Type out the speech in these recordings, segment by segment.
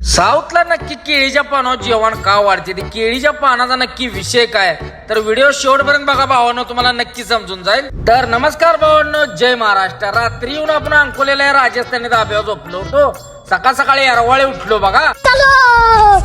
साऊथला नक्की केळीच्या पानावर जेवण का वाढते ते केळीच्या पानाचा नक्की विषय काय तर व्हिडिओ शेवटपर्यंत बघा भावांनो, तुम्हाला नक्की समजून जाईल. तर नमस्कार भावांनो, जय महाराष्ट्र. रात्री येऊन आपण अंकोल्याला राजस्थानी धाब्यावर झोपलो होतो. सकाळ सकाळी अरवाळे उठलो बघा.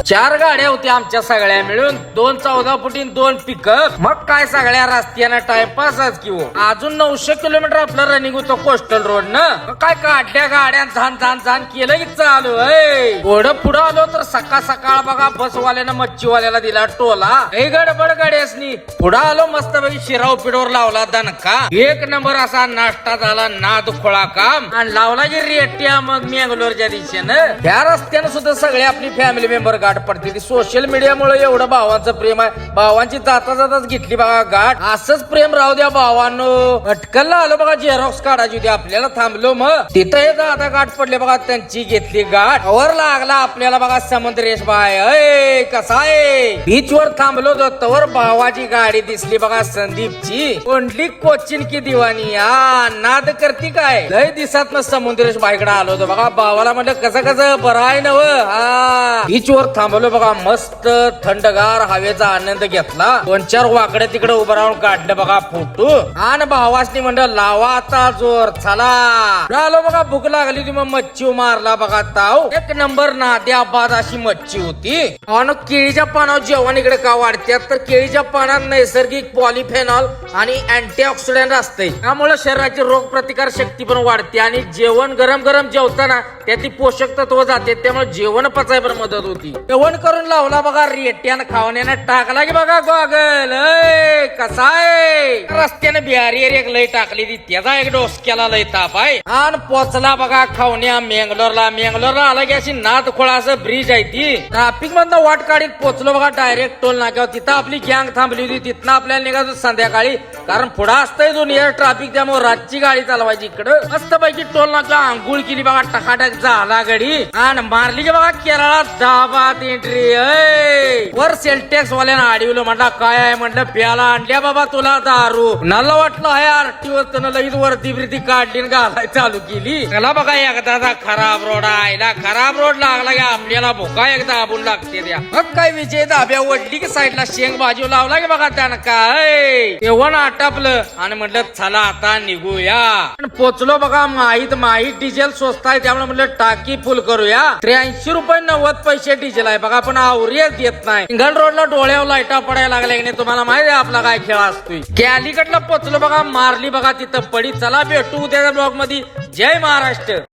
4 गाड्या होत्या आमच्या सगळ्या मिळून, 2 14 फुटी 2 पिकअप. मग काय सगळ्या रस्त्यानं टाइमपासच किंवा अजून 900 किलोमीटर आपलं रनिंग होतं कोस्टल रोड न. काय काढल्या गाड्या झान झान झान केलं की चालू आहे. थोडं पुढं आलो तर सकाळ सकाळ बघा बसवाल्यानं मच्छीवाल्याला दिला टोला. हे गडबड गाड्यासनी पुढं आलो, मस्त पैकी शिरा उपिडवर लावला दणका. 1 नंबर असा नाश्ता झाला, नाद खोळा काम आणि लावला की रेट्या. मग मंगलोरच्या दिशेनं त्या रस्त्यानं सुद्धा सगळे आपली फॅमिली मेंबर गाठ पडते. सोशल मीडियामुळे एवढं भावांचं प्रेम आहे. भावांची जाता जाताच घेतली बघा गाठ. असंच प्रेम राहू द्या भावांनो. अटकलला आलो बघा, झेरॉक्स काढायची होती आपल्याला. थांबलो मग तिथं हे दादा गाठ पडले बघा, त्यांची घेतली गाठ. वर लागला आपल्याला बघा समुद्रेश बाय. अय कसा आहे. बीच वर थांबलो तवर भावाची गाडी दिसली बघा, संदीपची. कोंडली कोचिन की दिवाणी या नाद करती काय. लय दिसात ना समुद्रेश बाईकडे आलो होतो बघा. भावाला म्हणलं कसं कसं बरं आहे ना. हा बीच वर थांबलो बघा, मस्त थंडगार हवेचा आनंद घेतला. 2-4 वाकडे तिकडे उभं राहून काढलं बघा फोटो. आणि भावासनी म्हणलं लावा आता जोर, चला. आलो बघा, भूक लागली होती मग मच्छी मारला बघा ताव. 1 नंबर नाद्याबाद अशी मच्छी होती. आणि केळीच्या पानावर जेवण इकडे का वाढतात तर केळीच्या पानात नैसर्गिक पॉलिफेनॉल आणि अँटीऑक्सिडंट असते. त्यामुळे शरीराची रोग प्रतिकार शक्ती पण वाढते. आणि जेवण गरम गरम जेवताना त्यातली पोषक तत्व जाते, त्यामुळे जेवण पचाय पण मदत होती. जेवण करून लावला बघा रेट्यानं खावण्यानं टाकला की बघा गॉगल. कसा आहे. रस्त्याने बिहारी एक लय टाकली ती, त्याचा एक डोसक्याला लय ताप आहे. आणि पोचला बघा खावण्या मेंगलोरला आला की अशी नाद खोळा असं ब्रिज आहे ती. ट्रॅफिक मधनं वाट काढीत पोचलो बघा डायरेक्ट टोल नाक्यावर. तिथं आपली गँग थांबली होती. तिथनं आपल्याला निघायचं संध्याकाळी, कारण पुढं असतंय 2 एअर ट्रॅफिक, त्यामुळे रातची गाडी चालवायची. इकडं मस्त पैकी टोल नाक्यावर आंघोळ केली बघा, टकाटक झाला गडी. आणि मारली की बघा केरळात दाबात एंट्री. वर सेल्टेक्स वाल्यानं अडवलं. म्हटलं काय आहे. म्हटलं प्याला आणल्या बाबा तुला दारू. मला वाटलं आहे आरटीओ त्यानं लगेच वरती बिरती काढली घालाय चालू केली. त्याला बघा एकदाचा खराब रोड आहे. खराब रोड लागला की आपल्याला भुका एकदा आबून लागते त्या. मग काय विजय दाब्या ओढली की साईडला शेंग भाजी लावला की बघा त्यानं काय तेवण आटापलं. आणि म्हटलं चला आता निघूया. पोचलो बघा माहीत डिझेल स्वस्त आहे, त्यामुळे म्हटलं टाकी फुल करूया. 83 रुपये 90 पैसे डिझेल आहे बघा, पण आवरेज देत नाही. सिंगल रोडला डोळ्यावर लाईटा पडायला लागल्या की नाही, तुम्हाला माहिती आहे आपला काय खेळ असतोय. कॅलिकटला पोचलो बघा, मारली बघा तिथं पडी. चला भेटू उद्याच्या ब्लॉग मध्ये. जय महाराष्ट्र.